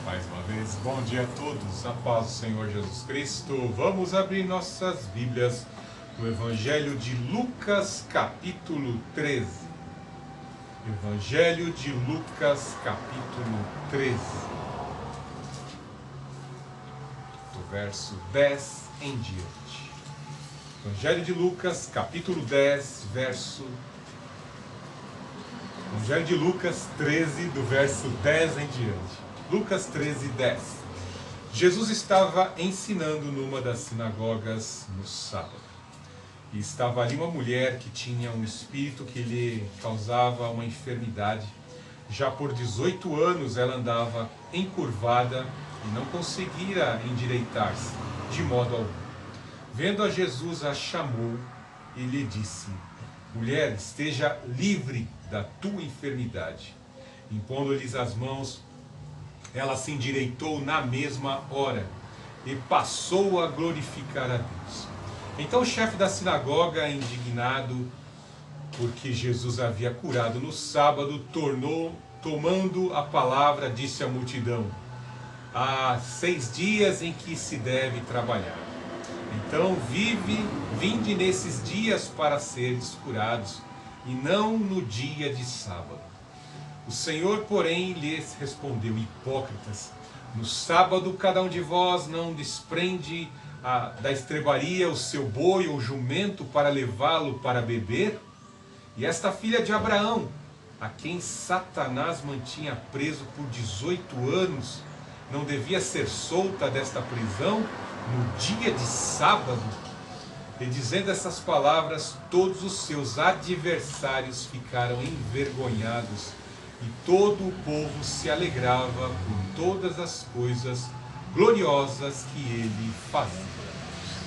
Mais uma vez, bom dia a todos, a paz do Senhor Jesus Cristo. Vamos abrir nossas Bíblias no Evangelho de Lucas, capítulo 13. Evangelho de Lucas, capítulo 13. Do verso 10 em diante. Evangelho de Lucas, capítulo 10, verso... Evangelho de Lucas 13, do verso 10 em diante. Lucas 13, 10. Jesus estava ensinando numa das sinagogas no sábado. E estava ali uma mulher que tinha um espírito que lhe causava uma enfermidade. Já por 18 anos ela andava encurvada e não conseguia endireitar-se de modo algum. Vendo a Jesus, a chamou e lhe disse: mulher, esteja livre da tua enfermidade. Impondo-lhes as mãos, ela se endireitou na mesma hora e passou a glorificar a Deus. Então o chefe da sinagoga, indignado porque Jesus havia curado no sábado, tomando a palavra, disse à multidão: há 6 dias em que se deve trabalhar. Então vinde nesses dias para seres curados, e não no dia de sábado. O Senhor, porém, lhes respondeu: hipócritas, no sábado cada um de vós não desprende da estrebaria o seu boi ou jumento para levá-lo para beber? E esta filha de Abraão, a quem Satanás mantinha preso por 18 anos, não devia ser solta desta prisão no dia de sábado? E dizendo essas palavras, todos os seus adversários ficaram envergonhados, e todo o povo se alegrava por todas as coisas gloriosas que ele fazia.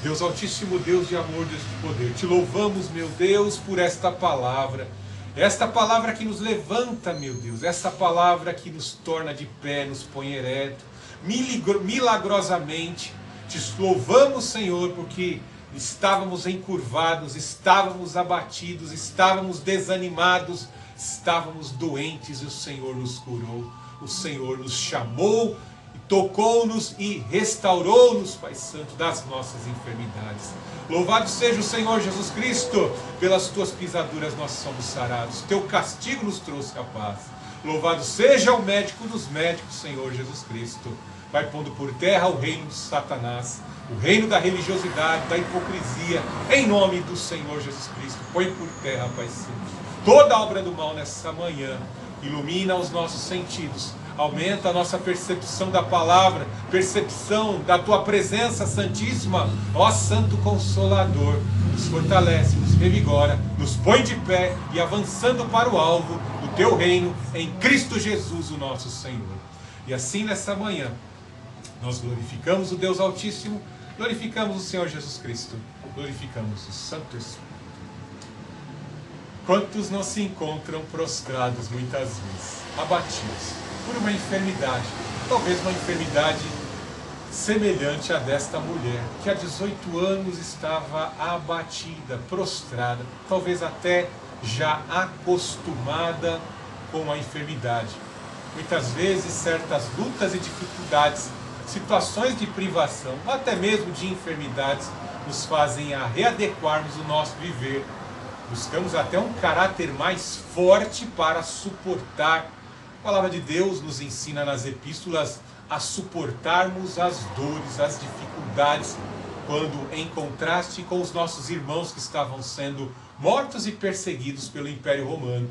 Deus Altíssimo, Deus de amor, Deus de poder, te louvamos, meu Deus, por esta palavra que nos levanta, meu Deus, essa palavra que nos torna de pé, nos põe ereto, milagrosamente. Te louvamos, Senhor, porque estávamos encurvados, estávamos abatidos, estávamos desanimados, estávamos doentes e o Senhor nos curou, o Senhor nos chamou, tocou-nos e restaurou-nos, Pai Santo, das nossas enfermidades. Louvado seja o Senhor Jesus Cristo, pelas tuas pisaduras nós somos sarados, teu castigo nos trouxe a paz. Louvado seja o médico dos médicos, Senhor Jesus Cristo. Vai pondo por terra o reino de Satanás, o reino da religiosidade, da hipocrisia, em nome do Senhor Jesus Cristo. Põe por terra, Pai Santo, toda obra do mal nessa manhã. Ilumina os nossos sentidos, aumenta a nossa percepção da palavra, percepção da tua presença santíssima, ó Santo Consolador. Nos fortalece, nos revigora, nos põe de pé e avançando para o alvo do teu reino, em Cristo Jesus, o nosso Senhor. E assim nessa manhã nós glorificamos o Deus Altíssimo, glorificamos o Senhor Jesus Cristo, glorificamos o Santo Espírito. Quantos não se encontram prostrados muitas vezes, abatidos por uma enfermidade, talvez uma enfermidade semelhante à desta mulher, que há 18 anos estava abatida, prostrada, talvez até já acostumada com a enfermidade. Muitas vezes certas lutas e dificuldades, situações de privação, ou até mesmo de enfermidades, nos fazem a readequarmos o nosso viver. Buscamos até um caráter mais forte para suportar. A palavra de Deus nos ensina nas epístolas a suportarmos as dores, as dificuldades, quando em contraste com os nossos irmãos que estavam sendo mortos e perseguidos pelo Império Romano.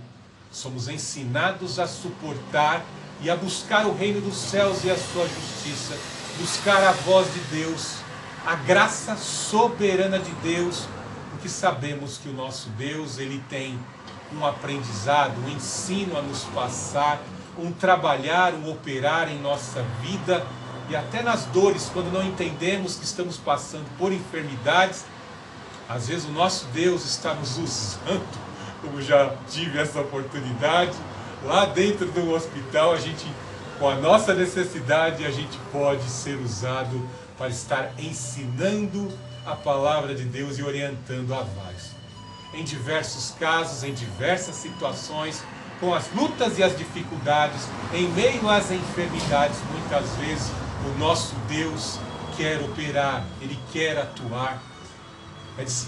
Somos ensinados a suportar e a buscar o reino dos céus e a sua justiça, buscar a voz de Deus, a graça soberana de Deus, porque sabemos que o nosso Deus, ele tem um aprendizado, um ensino a nos passar, um trabalhar, um operar em nossa vida, e até nas dores, quando não entendemos que estamos passando por enfermidades, às vezes o nosso Deus está nos usando, como já tive essa oportunidade, lá dentro do hospital, com a nossa necessidade, a gente pode ser usado para estar ensinando a palavra de Deus e orientando a vários. Em diversos casos, em diversas situações, com as lutas e as dificuldades, em meio às enfermidades, muitas muitas vezes o nosso Deus quer operar, Ele quer atuar.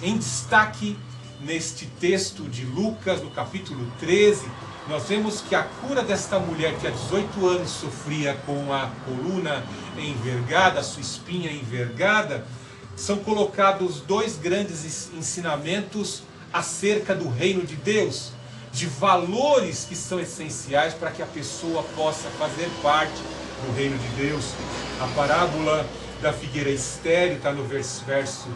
Em destaque neste texto de Lucas, no capítulo 13, nós vemos que a cura desta mulher que há 18 anos sofria com a coluna envergada, a sua espinha envergada, são colocados dois grandes ensinamentos acerca do reino de Deus, de valores que são essenciais para que a pessoa possa fazer parte do reino de Deus. A parábola da figueira estéril está no verso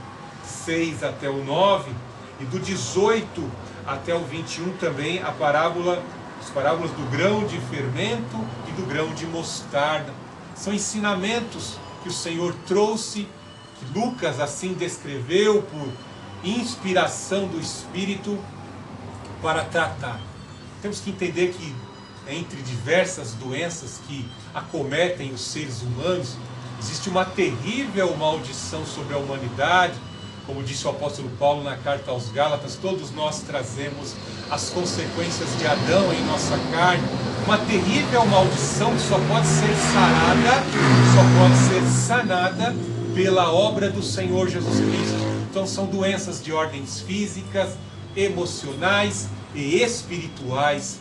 6 até o 9, e do 18 até o 21 também as parábolas do grão de fermento e do grão de mostarda. São ensinamentos que o Senhor trouxe, que Lucas assim descreveu por inspiração do Espírito para tratar. Temos que entender que entre diversas doenças que acometem os seres humanos, existe uma terrível maldição sobre a humanidade. Como disse o apóstolo Paulo na carta aos Gálatas, todos nós trazemos as consequências de Adão em nossa carne. Uma terrível maldição que só pode ser sarada, só pode ser sanada pela obra do Senhor Jesus Cristo. Então são doenças de ordens físicas, emocionais e espirituais.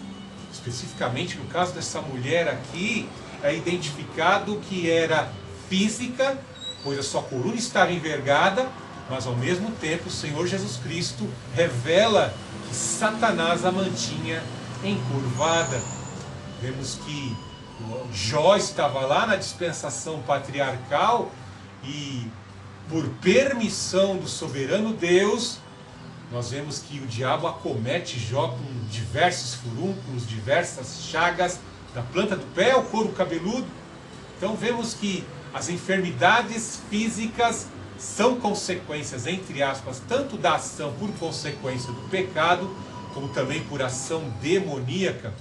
Especificamente no caso dessa mulher aqui, é identificado que era física, pois a sua coluna estava envergada, mas ao mesmo tempo o Senhor Jesus Cristo revela que Satanás a mantinha encurvada. Vemos que Jó estava lá na dispensação patriarcal e, por permissão do soberano Deus, nós vemos que o diabo acomete Jó com diversos furúnculos, diversas chagas, da planta do pé ao couro cabeludo. Então vemos que as enfermidades físicas são consequências, entre aspas, tanto da ação por consequência do pecado, como também por ação demoníaca.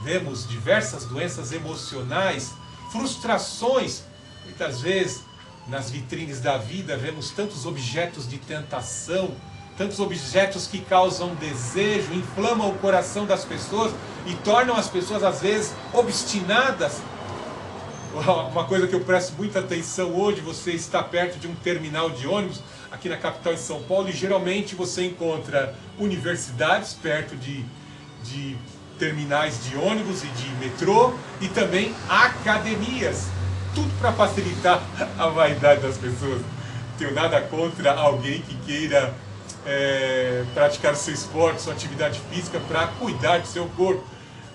Vemos diversas doenças emocionais, frustrações. Muitas vezes, nas vitrines da vida, vemos tantos objetos de tentação, tantos objetos que causam desejo, inflamam o coração das pessoas e tornam as pessoas, às vezes, obstinadas. Uma coisa que eu presto muita atenção hoje, você está perto de um terminal de ônibus, aqui na capital de São Paulo, e geralmente você encontra universidades perto de terminais de ônibus e de metrô, e também academias. Tudo para facilitar a vaidade das pessoas. Não tenho nada contra alguém que queira praticar seu esporte, sua atividade física para cuidar do seu corpo,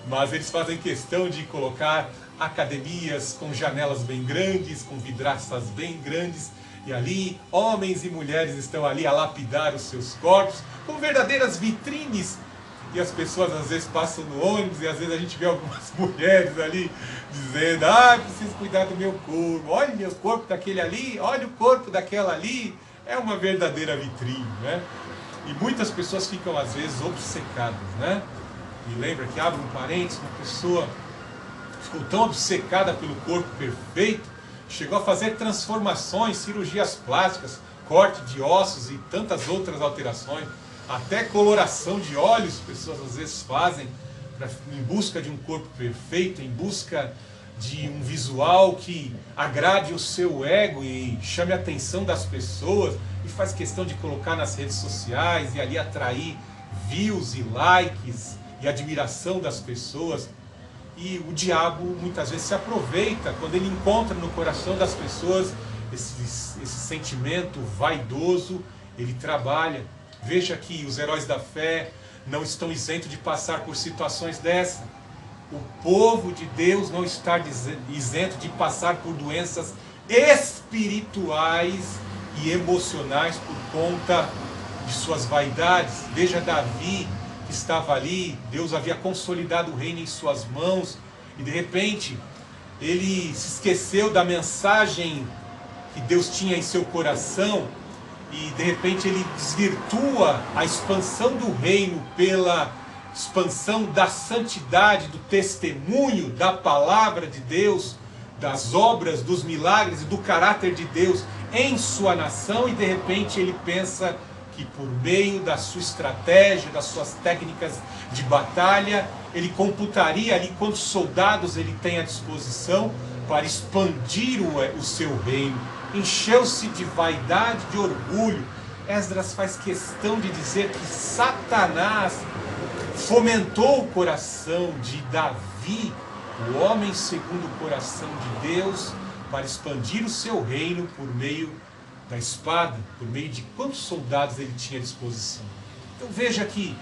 mas eles fazem questão de colocar academias com janelas bem grandes, com vidraças bem grandes, e ali homens e mulheres estão ali a lapidar os seus corpos com verdadeiras vitrines, e as pessoas às vezes passam no ônibus e às vezes a gente vê algumas mulheres ali dizendo: preciso cuidar do meu corpo, olha o corpo daquele ali, olha o corpo daquela ali. É uma verdadeira vitrine, né? E muitas pessoas ficam às vezes obcecadas, né? E lembra que, abre um parênteses, uma pessoa ficou tão obcecada pelo corpo perfeito, chegou a fazer transformações, cirurgias plásticas, corte de ossos e tantas outras alterações, até coloração de olhos, pessoas às vezes fazem em busca de um corpo perfeito, em busca de um visual que agrade o seu ego e chame a atenção das pessoas, e faz questão de colocar nas redes sociais e ali atrair views e likes e admiração das pessoas. E o diabo muitas vezes se aproveita quando ele encontra no coração das pessoas esse sentimento vaidoso, ele trabalha. Veja que os heróis da fé não estão isentos de passar por situações dessas. O povo de Deus não está isento de passar por doenças espirituais e emocionais por conta de suas vaidades. Veja Davi, que estava ali, Deus havia consolidado o reino em suas mãos, e de repente ele se esqueceu da mensagem que Deus tinha em seu coração, e de repente ele desvirtua a expansão do reino pela expansão da santidade, do testemunho da palavra de Deus, das obras, dos milagres e do caráter de Deus em sua nação, e de repente ele pensa que por meio da sua estratégia, das suas técnicas de batalha, ele computaria ali quantos soldados ele tem à disposição para expandir o seu reino, encheu-se de vaidade, de orgulho. Esdras faz questão de dizer que Satanás fomentou o coração de Davi, o homem segundo o coração de Deus, para expandir o seu reino por meio da espada, por meio de quantos soldados ele tinha à disposição. Então veja que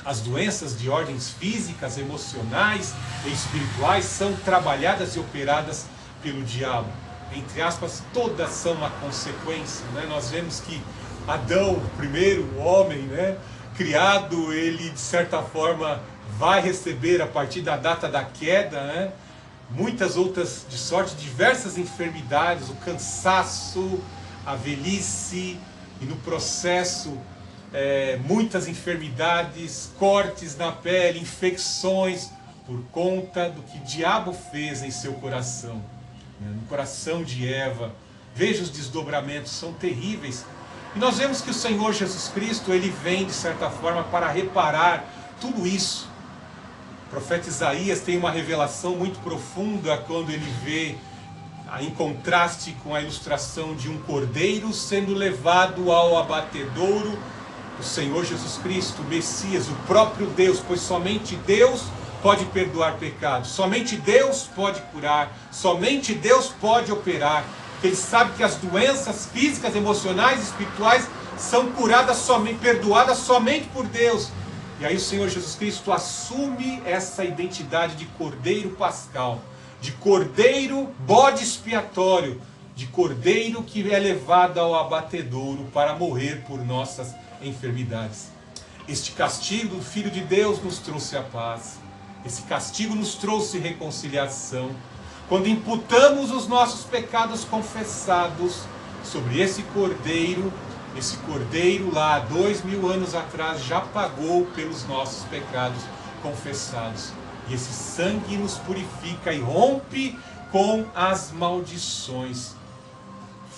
as doenças de ordens físicas, emocionais e espirituais são trabalhadas e operadas pelo diabo. Entre aspas, todas são uma consequência, né? Nós vemos que Adão, o primeiro homem, né, criado, ele de certa forma vai receber a partir da data da queda, né, muitas outras de sorte, diversas enfermidades, o cansaço, a velhice e no processo muitas enfermidades, cortes na pele, infecções, por conta do que o diabo fez em seu coração, né, no coração de Eva. Veja, os desdobramentos são terríveis. E nós vemos que o Senhor Jesus Cristo, ele vem de certa forma para reparar tudo isso. O profeta Isaías tem uma revelação muito profunda quando ele vê, em contraste com a ilustração de um cordeiro sendo levado ao abatedouro, o Senhor Jesus Cristo, o Messias, o próprio Deus, pois somente Deus pode perdoar pecados, somente Deus pode curar, somente Deus pode operar. Ele sabe que as doenças físicas, emocionais e espirituais são curadas somente, perdoadas somente por Deus. E aí o Senhor Jesus Cristo assume essa identidade de cordeiro pascal, de cordeiro bode expiatório, de cordeiro que é levado ao abatedouro para morrer por nossas enfermidades. Este castigo do Filho de Deus nos trouxe a paz. Esse castigo nos trouxe reconciliação. Quando imputamos os nossos pecados confessados sobre esse cordeiro lá, 2000 anos atrás, já pagou pelos nossos pecados confessados. E esse sangue nos purifica e rompe com as maldições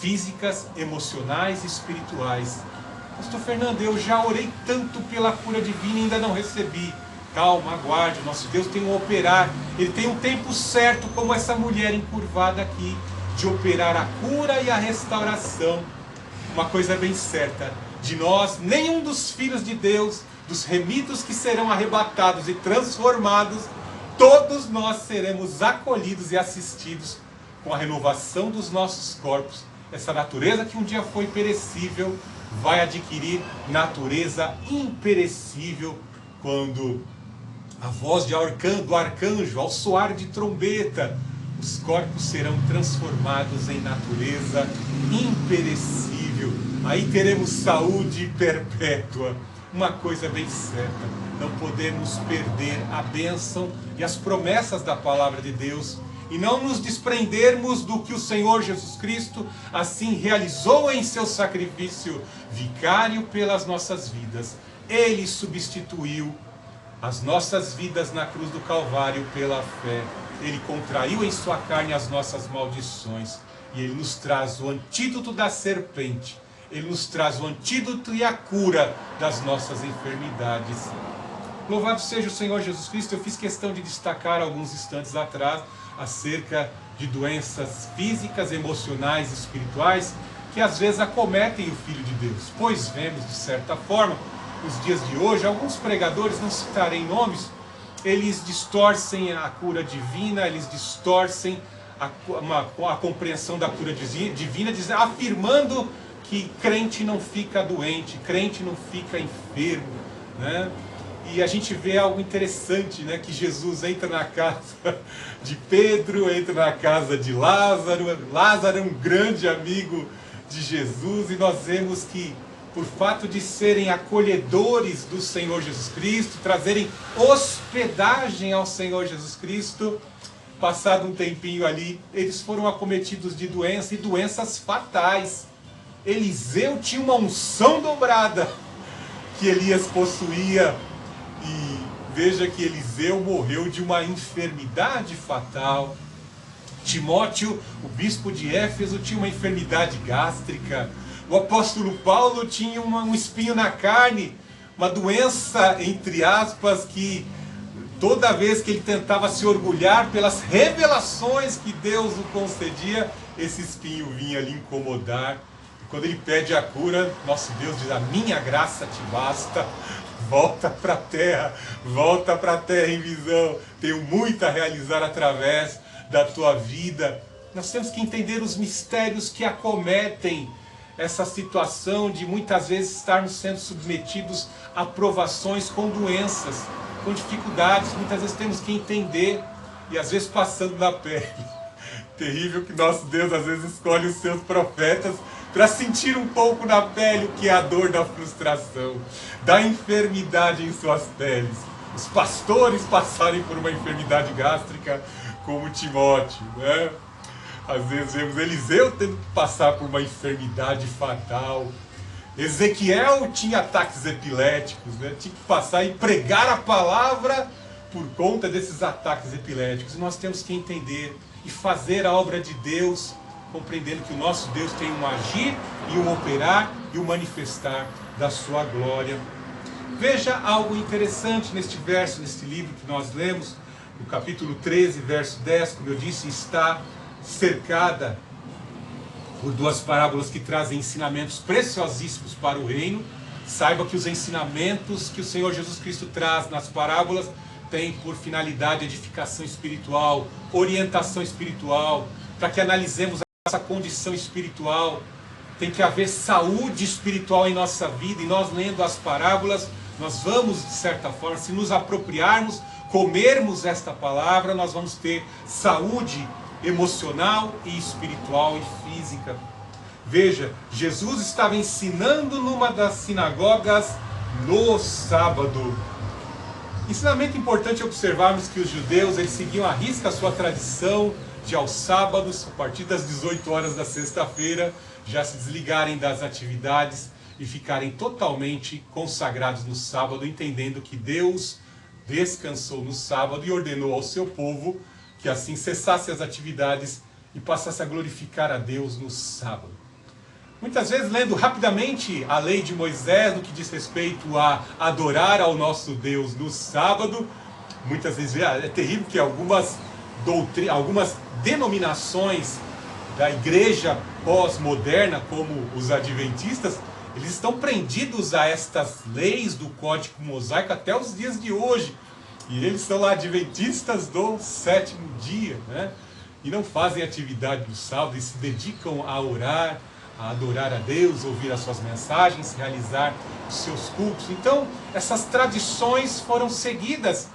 físicas, emocionais e espirituais. Pastor Fernando, eu já orei tanto pela cura divina e ainda não recebi. Calma, aguarde, nosso Deus tem um operar, Ele tem um tempo certo, como essa mulher encurvada aqui, de operar a cura e a restauração. Uma coisa bem certa, de nós, nenhum dos filhos de Deus, dos remidos que serão arrebatados e transformados, todos nós seremos acolhidos e assistidos com a renovação dos nossos corpos. Essa natureza que um dia foi perecível, vai adquirir natureza imperecível, quando a voz do arcanjo, ao soar de trombeta, os corpos serão transformados em natureza imperecível. Aí teremos saúde perpétua. Uma coisa bem certa, não podemos perder a bênção e as promessas da palavra de Deus, e não nos desprendermos do que o Senhor Jesus Cristo assim realizou em seu sacrifício vicário pelas nossas vidas. Ele substituiu as nossas vidas na cruz do Calvário pela fé. Ele contraiu em sua carne as nossas maldições. E Ele nos traz o antídoto da serpente. Ele nos traz o antídoto e a cura das nossas enfermidades. Louvado seja o Senhor Jesus Cristo. Eu fiz questão de destacar alguns instantes atrás acerca de doenças físicas, emocionais e espirituais que às vezes acometem o Filho de Deus. Pois vemos, de certa forma, nos dias de hoje, alguns pregadores, não citarei nomes, eles distorcem a cura divina, eles distorcem a compreensão da cura divina, afirmando que crente não fica doente, crente não fica enfermo, né? E a gente vê algo interessante, né? Que Jesus entra na casa de Pedro, entra na casa de Lázaro. Lázaro é um grande amigo de Jesus, e nós vemos que, por fato de serem acolhedores do Senhor Jesus Cristo, trazerem hospedagem ao Senhor Jesus Cristo, passado um tempinho ali, eles foram acometidos de doença, e doenças fatais. Eliseu tinha uma unção dobrada que Elias possuía, e veja que Eliseu morreu de uma enfermidade fatal. Timóteo, o bispo de Éfeso, tinha uma enfermidade gástrica. O apóstolo Paulo tinha um espinho na carne, uma doença, entre aspas, que toda vez que ele tentava se orgulhar pelas revelações que Deus o concedia, esse espinho vinha lhe incomodar. E quando ele pede a cura, nosso Deus diz: a minha graça te basta. Volta para a terra em visão. Tenho muito a realizar através da tua vida. Nós temos que entender os mistérios que acometem essa situação de muitas vezes estarmos sendo submetidos a provações com doenças, com dificuldades. Muitas vezes temos que entender, e às vezes passando na pele. Terrível que nosso Deus às vezes escolhe os seus profetas para sentir um pouco na pele o que é a dor da frustração, da enfermidade em suas peles. Os pastores passarem por uma enfermidade gástrica como Timóteo, né? Às vezes vemos Eliseu tendo que passar por uma enfermidade fatal. Ezequiel tinha ataques epiléticos, né? Tinha que passar e pregar a palavra por conta desses ataques epiléticos. E nós temos que entender e fazer a obra de Deus, compreendendo que o nosso Deus tem um agir e um operar e um manifestar da sua glória. Veja algo interessante neste verso, neste livro que nós lemos, no capítulo 13, verso 10, como eu disse, está cercada por duas parábolas que trazem ensinamentos preciosíssimos para o reino. Saiba que os ensinamentos que o Senhor Jesus Cristo traz nas parábolas têm por finalidade edificação espiritual, orientação espiritual, para que analisemos a nossa condição espiritual. Tem que haver saúde espiritual em nossa vida, e nós lendo as parábolas, nós vamos, de certa forma, se nos apropriarmos, comermos esta palavra, nós vamos ter saúde emocional e espiritual e física. Veja, Jesus estava ensinando numa das sinagogas no sábado. Ensinamento importante observarmos que os judeus, eles seguiam à risca a sua tradição de aos sábados, a partir das 18 horas da sexta-feira, já se desligarem das atividades e ficarem totalmente consagrados no sábado, entendendo que Deus descansou no sábado e ordenou ao seu povo que assim cessasse as atividades e passasse a glorificar a Deus no sábado. Muitas vezes, lendo rapidamente a lei de Moisés, no que diz respeito a adorar ao nosso Deus no sábado, muitas vezes é terrível que algumas denominações da igreja pós-moderna, como os adventistas, eles estão prendidos a estas leis do Código Mosaico até os dias de hoje. E eles são lá adventistas do sétimo dia, né? E não fazem atividade no sábado e se dedicam a orar, a adorar a Deus, ouvir as suas mensagens, realizar os seus cultos. Então, essas tradições foram seguidas.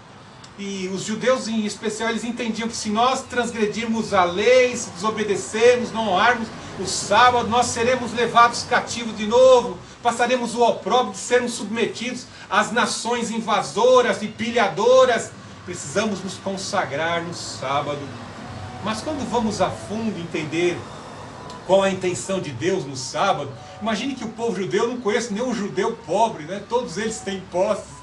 E os judeus em especial, eles entendiam que se nós transgredirmos a lei, se desobedecermos, não honrarmos o sábado, nós seremos levados cativos de novo, passaremos o opróbrio de sermos submetidos às nações invasoras e pilhadoras. Precisamos nos consagrar no sábado. Mas quando vamos a fundo entender qual a intenção de Deus no sábado, imagine que o povo judeu, eu não conheço nenhum judeu pobre, né? Todos eles têm posses,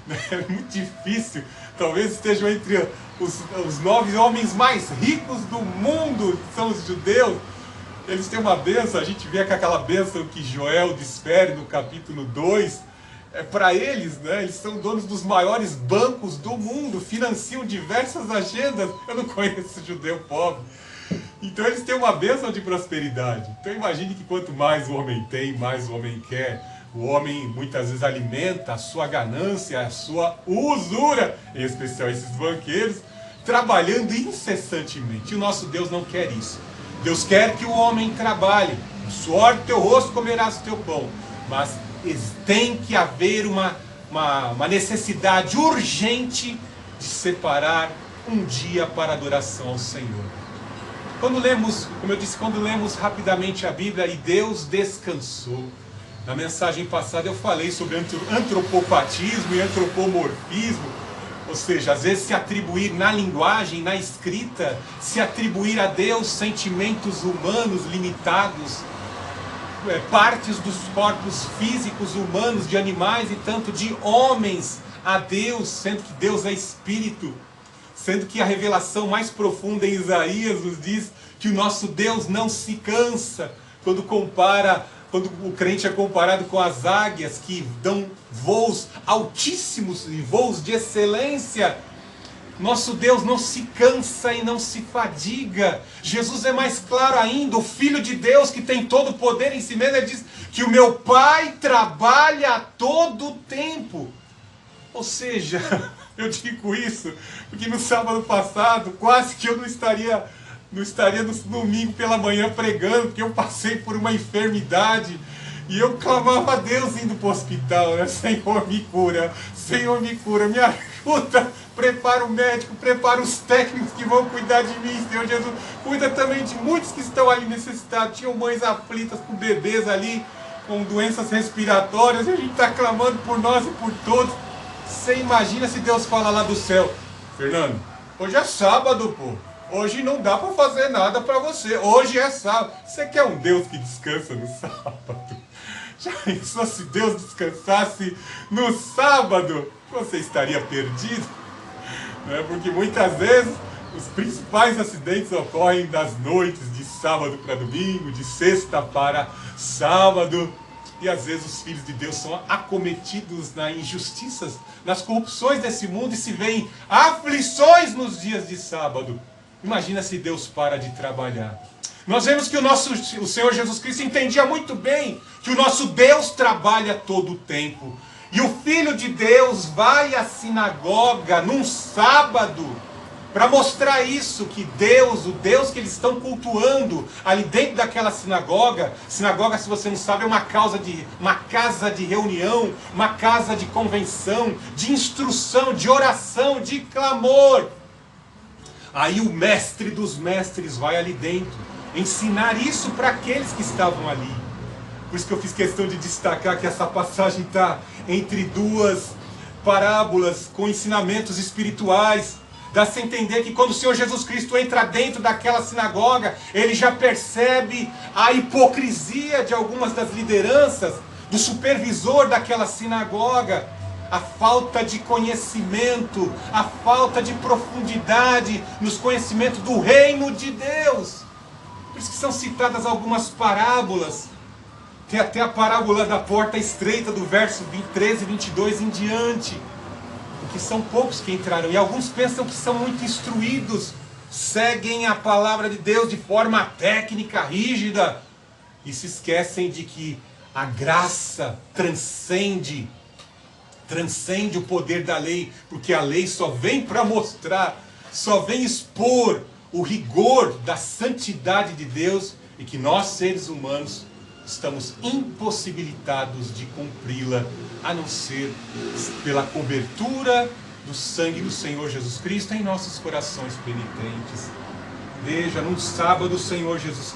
né? É muito difícil. Talvez estejam entre os 9 homens mais ricos do mundo, que são os judeus. Eles têm uma bênção, a gente vê que aquela bênção que Joel desfere no capítulo 2, para eles, né, eles são donos dos maiores bancos do mundo, financiam diversas agendas. Eu não conheço judeu pobre. Então eles têm uma bênção de prosperidade. Então imagine que quanto mais o homem tem, mais o homem quer. O homem muitas vezes alimenta a sua ganância, a sua usura, em especial esses banqueiros, trabalhando incessantemente. E o nosso Deus não quer isso. Deus quer que o homem trabalhe. No suor do teu rosto comerás o teu pão. Mas tem que haver uma necessidade urgente de separar um dia para adoração ao Senhor. Quando lemos, como eu disse, quando lemos rapidamente a Bíblia, e Deus descansou. Na mensagem passada eu falei sobre antropopatismo e antropomorfismo, ou seja, às vezes se atribuir na linguagem, na escrita, se atribuir a Deus sentimentos humanos limitados, partes dos corpos físicos humanos, de animais e tanto de homens a Deus, sendo que Deus é Espírito, sendo que a revelação mais profunda em Isaías nos diz que o nosso Deus não se cansa, quando o crente é comparado com as águias que dão voos altíssimos e voos de excelência. Nosso Deus não se cansa e não se fadiga. Jesus é mais claro ainda, o Filho de Deus que tem todo o poder em si mesmo, ele diz que o meu Pai trabalha a todo tempo. Ou seja, eu digo isso porque no sábado passado quase que eu não estaria no domingo pela manhã pregando, porque eu passei por uma enfermidade. E eu clamava a Deus indo para o hospital, né? Senhor, me cura, me ajuda, prepara o médico, prepara os técnicos que vão cuidar de mim, Senhor Jesus. Cuida também de muitos que estão ali necessitados. Tinham mães aflitas com bebês ali, com doenças respiratórias, e a gente está clamando por nós e por todos. Você imagina se Deus fala lá do céu: Fernando, hoje é sábado, pô. Hoje não dá para fazer nada para você. Hoje é sábado. Você quer um Deus que descansa no sábado? Já pensou se Deus descansasse no sábado? Você estaria perdido. Né? Porque muitas vezes os principais acidentes ocorrem das noites de sábado para domingo, de sexta para sábado. E às vezes os filhos de Deus são acometidos nas injustiças, nas corrupções desse mundo e se veem aflições nos dias de sábado. Imagina se Deus para de trabalhar. Nós vemos que o Senhor Jesus Cristo entendia muito bem que o nosso Deus trabalha todo o tempo. E o Filho de Deus vai à sinagoga num sábado para mostrar isso, que Deus, o Deus que eles estão cultuando ali dentro daquela sinagoga, sinagoga, se você não sabe, é uma casa de reunião, uma casa de convenção, de instrução, de oração, de clamor. Aí o mestre dos mestres vai ali dentro ensinar isso para aqueles que estavam ali. Por isso que eu fiz questão de destacar que essa passagem está entre duas parábolas com ensinamentos espirituais. Dá-se a entender que quando o Senhor Jesus Cristo entra dentro daquela sinagoga, ele já percebe a hipocrisia de algumas das lideranças, do supervisor daquela sinagoga, a falta de conhecimento, a falta de profundidade nos conhecimentos do reino de Deus. Por isso que são citadas algumas parábolas. Tem até a parábola da porta estreita, do verso 13 e 22 em diante. Porque são poucos que entraram. E alguns pensam que são muito instruídos, seguem a palavra de Deus de forma técnica, rígida, e se esquecem de que a graça transcende o poder da lei, porque a lei só vem para mostrar, só vem expor o rigor da santidade de Deus, e que nós, seres humanos, estamos impossibilitados de cumpri-la, a não ser pela cobertura do sangue do Senhor Jesus Cristo em nossos corações penitentes. Veja, no sábado, o Senhor Jesus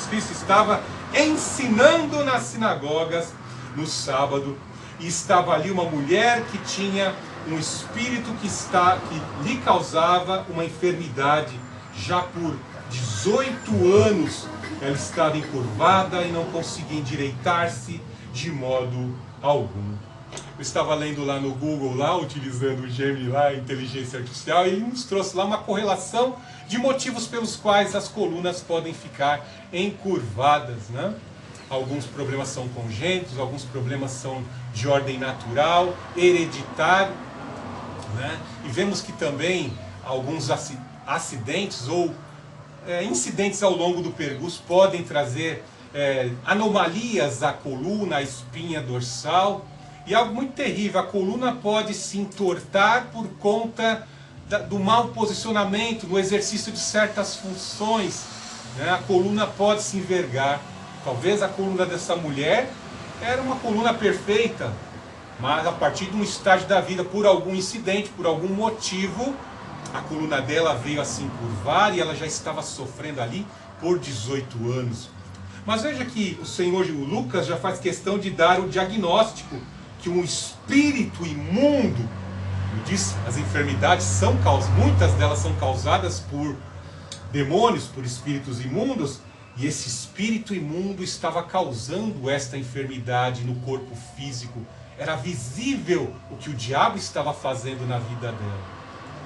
Cristo estava ensinando nas sinagogas no sábado, e estava ali uma mulher que tinha um espírito que lhe causava uma enfermidade. Já por 18 anos ela estava encurvada e não conseguia endireitar-se de modo algum. Eu estava lendo lá no Google, utilizando o Gemini, a inteligência artificial, e ele nos trouxe lá uma correlação de motivos pelos quais as colunas podem ficar encurvadas, né? Alguns problemas são congênitos, alguns problemas são de ordem natural, hereditário, né? E vemos que também alguns acidentes ou incidentes ao longo do percurso podem trazer anomalias à coluna, à espinha dorsal. E algo muito terrível, a coluna pode se entortar por conta do mau posicionamento, no exercício de certas funções, né? A coluna pode se envergar. Talvez a coluna dessa mulher era uma coluna perfeita, mas a partir de um estágio da vida, por algum incidente, por algum motivo, a coluna dela veio a se encurvar e ela já estava sofrendo ali por 18 anos. Mas veja que o Lucas já faz questão de dar o diagnóstico que um espírito imundo, eu disse, as enfermidades muitas delas são causadas por demônios, por espíritos imundos, e esse espírito imundo estava causando esta enfermidade no corpo físico. Era visível o que o diabo estava fazendo na vida dela.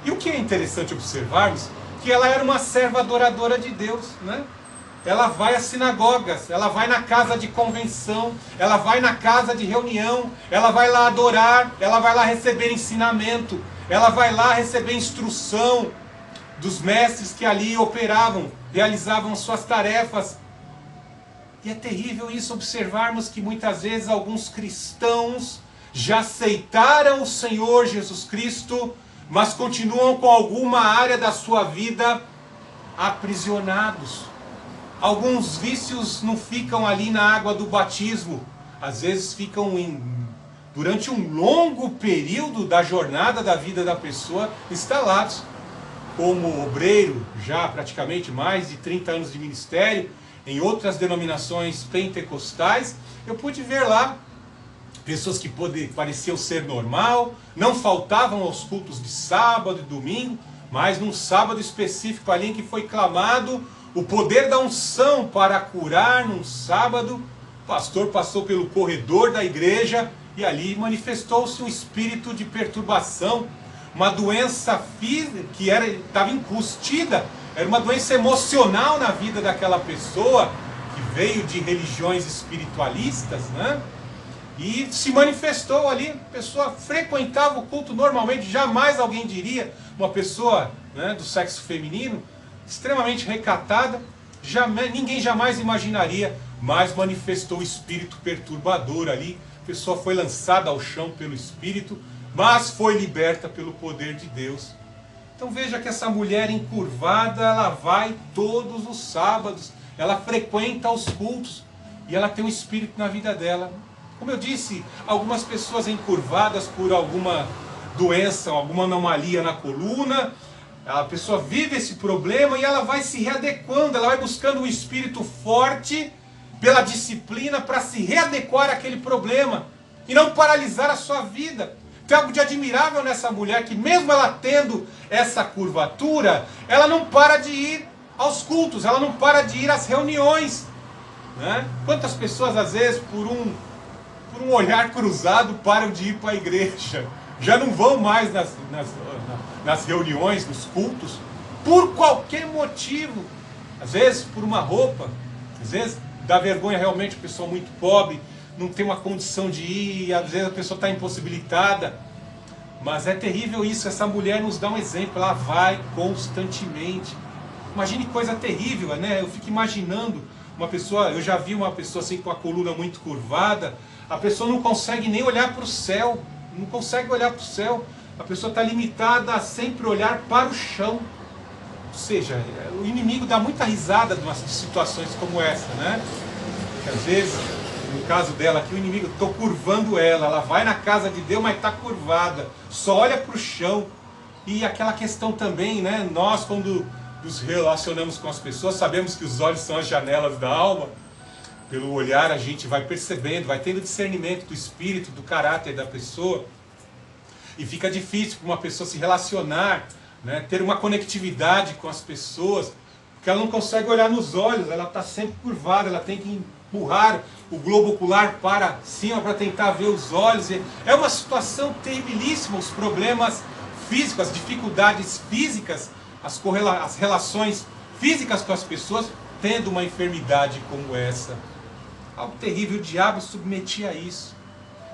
E o que é interessante observarmos, que ela era uma serva adoradora de Deus, né? Ela vai às sinagogas, ela vai na casa de convenção, ela vai na casa de reunião, ela vai lá adorar, ela vai lá receber ensinamento. ela vai lá receber instrução dos mestres que ali operavam, realizavam suas tarefas. E é terrível isso, observarmos que muitas vezes alguns cristãos já aceitaram o Senhor Jesus Cristo, mas continuam com alguma área da sua vida aprisionados. Alguns vícios não ficam ali na água do batismo, às vezes ficam durante um longo período da jornada da vida da pessoa instalados. Como obreiro, já praticamente mais de 30 anos de ministério, em outras denominações pentecostais, eu pude ver lá pessoas que pareciam ser normal, não faltavam aos cultos de sábado e domingo, mas num sábado específico ali em que foi clamado o poder da unção para curar num sábado, o pastor passou pelo corredor da igreja e ali manifestou-se um espírito de perturbação, uma doença física que estava incrustida, era uma doença emocional na vida daquela pessoa, que veio de religiões espiritualistas, né? E se manifestou ali, a pessoa frequentava o culto normalmente, jamais alguém diria, uma pessoa, né, do sexo feminino, extremamente recatada, ninguém jamais imaginaria, mas manifestou o espírito perturbador ali, a pessoa foi lançada ao chão pelo espírito, mas foi liberta pelo poder de Deus. Então veja que essa mulher encurvada, ela vai todos os sábados, ela frequenta os cultos, e ela tem um espírito na vida dela. Como eu disse, algumas pessoas encurvadas por alguma doença, alguma anomalia na coluna, a pessoa vive esse problema e ela vai se readequando, ela vai buscando um espírito forte pela disciplina para se readequar àquele problema e não paralisar a sua vida. Tem algo de admirável nessa mulher, que mesmo ela tendo essa curvatura, ela não para de ir aos cultos, ela não para de ir às reuniões, né? Quantas pessoas às vezes por um olhar cruzado param de ir para a igreja, já não vão mais nas reuniões, nos cultos, por qualquer motivo, às vezes por uma roupa, às vezes dá vergonha realmente, a pessoa muito pobre, não tem uma condição de ir, às vezes a pessoa está impossibilitada, mas é terrível isso. Essa mulher nos dá um exemplo, ela vai constantemente. Imagine que coisa terrível, né? Eu fico imaginando uma pessoa, eu já vi uma pessoa assim com a coluna muito curvada, a pessoa não consegue nem olhar para o céu, não consegue olhar para o céu, a pessoa está limitada a sempre olhar para o chão. Ou seja, o inimigo dá muita risada de situações como essa, né? Que às vezes, no caso dela aqui, o inimigo, estou curvando ela vai na casa de Deus, mas está curvada, só olha para o chão. E aquela questão também, né? Nós, quando nos relacionamos com as pessoas, sabemos que os olhos são as janelas da alma. Pelo olhar a gente vai percebendo, vai tendo discernimento do espírito, do caráter da pessoa. E fica difícil para uma pessoa se relacionar, né? Ter uma conectividade com as pessoas, porque ela não consegue olhar nos olhos, ela está sempre curvada, ela tem que empurrar o globo ocular para cima para tentar ver os olhos. É uma situação terribilíssima, os problemas físicos, as dificuldades físicas, as relações físicas com as pessoas, tendo uma enfermidade como essa. Algo terrível, o diabo submetia a isso.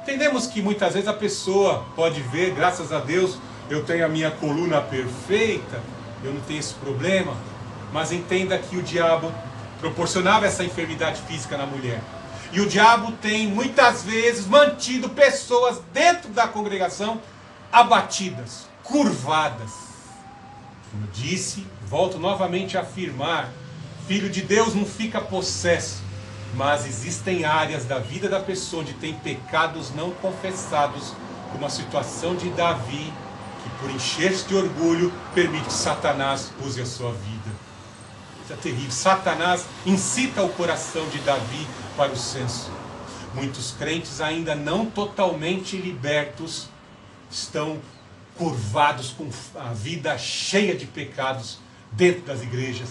Entendemos que muitas vezes a pessoa pode ver, graças a Deus, eu tenho a minha coluna perfeita, eu não tenho esse problema, mas entenda que o diabo proporcionava essa enfermidade física na mulher. E o diabo tem muitas vezes mantido pessoas dentro da congregação abatidas, curvadas. Como eu disse, volto novamente a afirmar, filho de Deus não fica possesso, mas existem áreas da vida da pessoa onde tem pecados não confessados, como a situação de Davi, que por encher-se de orgulho, permite que Satanás use a sua vida. Isso é terrível. Satanás incita o coração de Davi para o senso. Muitos crentes ainda não totalmente libertos estão curvados com a vida cheia de pecados dentro das igrejas.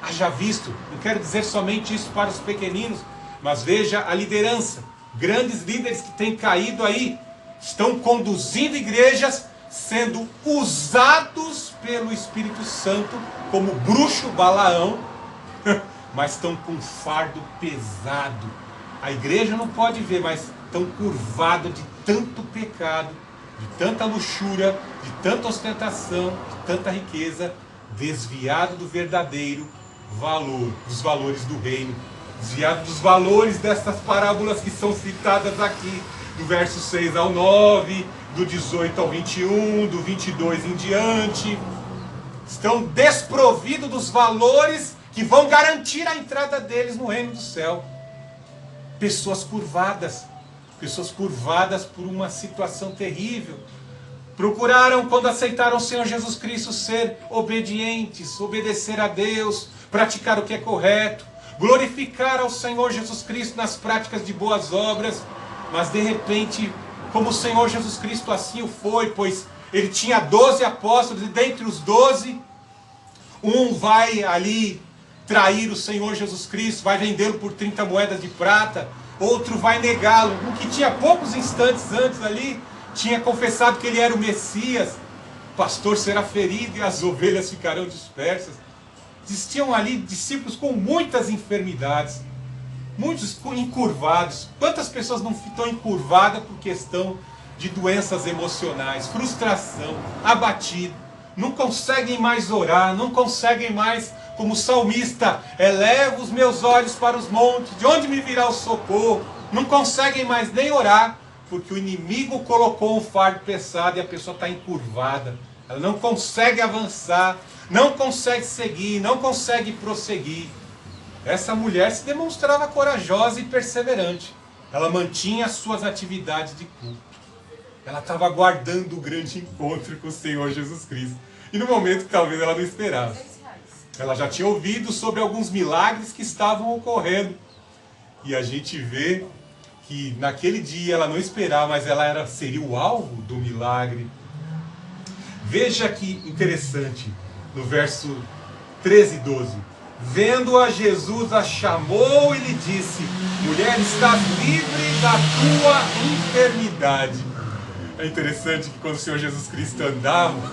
Haja visto, não quero dizer somente isso para os pequeninos, mas veja a liderança. Grandes líderes que têm caído aí, estão conduzindo igrejas, sendo usados pelo Espírito Santo como bruxo Balaão, mas estão com um fardo pesado. A igreja não pode ver, mas estão curvados de tanto pecado, de tanta luxúria, de tanta ostentação, de tanta riqueza, desviado do verdadeiro valor, dos valores do reino, desviado dos valores dessas parábolas que são citadas aqui, do verso 6 ao 9, do 18 ao 21, do 22 em diante. Estão desprovidos dos valores que vão garantir a entrada deles no reino do céu. Pessoas curvadas por uma situação terrível. Procuraram, quando aceitaram o Senhor Jesus Cristo, ser obedientes, obedecer a Deus, praticar o que é correto, glorificar ao Senhor Jesus Cristo nas práticas de boas obras, mas de repente, como o Senhor Jesus Cristo assim o foi, pois ele tinha 12 apóstolos, e dentre os 12, um vai ali trair o Senhor Jesus Cristo, vai vendê-lo por 30 moedas de prata, outro vai negá-lo, um que tinha poucos instantes antes ali, tinha confessado que ele era o Messias. O pastor será ferido e as ovelhas ficarão dispersas. Existiam ali discípulos com muitas enfermidades, muitos encurvados. Quantas pessoas não estão encurvadas por questão de doenças emocionais, frustração, abatido, não conseguem mais orar, não conseguem mais, como o salmista, eleva os meus olhos para os montes, de onde me virá o socorro? Não conseguem mais nem orar, porque o inimigo colocou um fardo pesado e a pessoa está encurvada. Ela não consegue avançar, não consegue seguir, não consegue prosseguir. Essa mulher se demonstrava corajosa e perseverante. Ela mantinha as suas atividades de culto. Ela estava aguardando o grande encontro com o Senhor Jesus Cristo. E no momento que talvez ela não esperava. Ela já tinha ouvido sobre alguns milagres que estavam ocorrendo. E a gente vê que naquele dia ela não esperava, mas ela seria o alvo do milagre. Veja que interessante, no verso 13 e 12. Vendo-a, Jesus a chamou e lhe disse: mulher, estás livre da tua enfermidade. É interessante que quando o Senhor Jesus Cristo andava,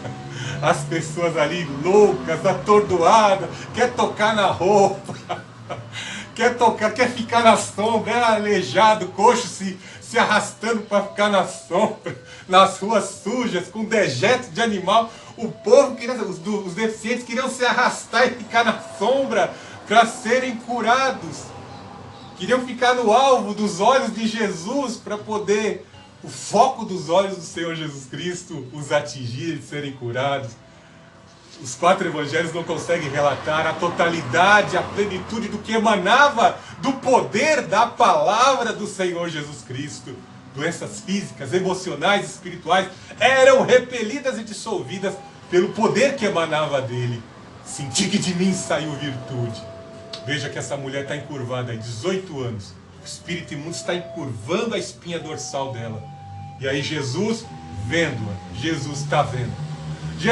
as pessoas ali loucas, atordoadas, quer tocar na roupa, quer ficar na sombra, é aleijado, coxo se arrastando para ficar na sombra, nas ruas sujas, com dejeto de animal. O povo, os deficientes queriam se arrastar e ficar na sombra para serem curados. Queriam ficar no alvo dos olhos de Jesus para poder, o foco dos olhos do Senhor Jesus Cristo, os atingir e serem curados. Os 4 evangelhos não conseguem relatar a totalidade, a plenitude do que emanava do poder da palavra do Senhor Jesus Cristo. Doenças físicas, emocionais, espirituais eram repelidas e dissolvidas pelo poder que emanava dele. Senti que de mim saiu virtude. Veja que essa mulher está encurvada há 18 anos. O espírito imundo está encurvando a espinha dorsal dela. E aí Jesus, vendo-a, Jesus está vendo.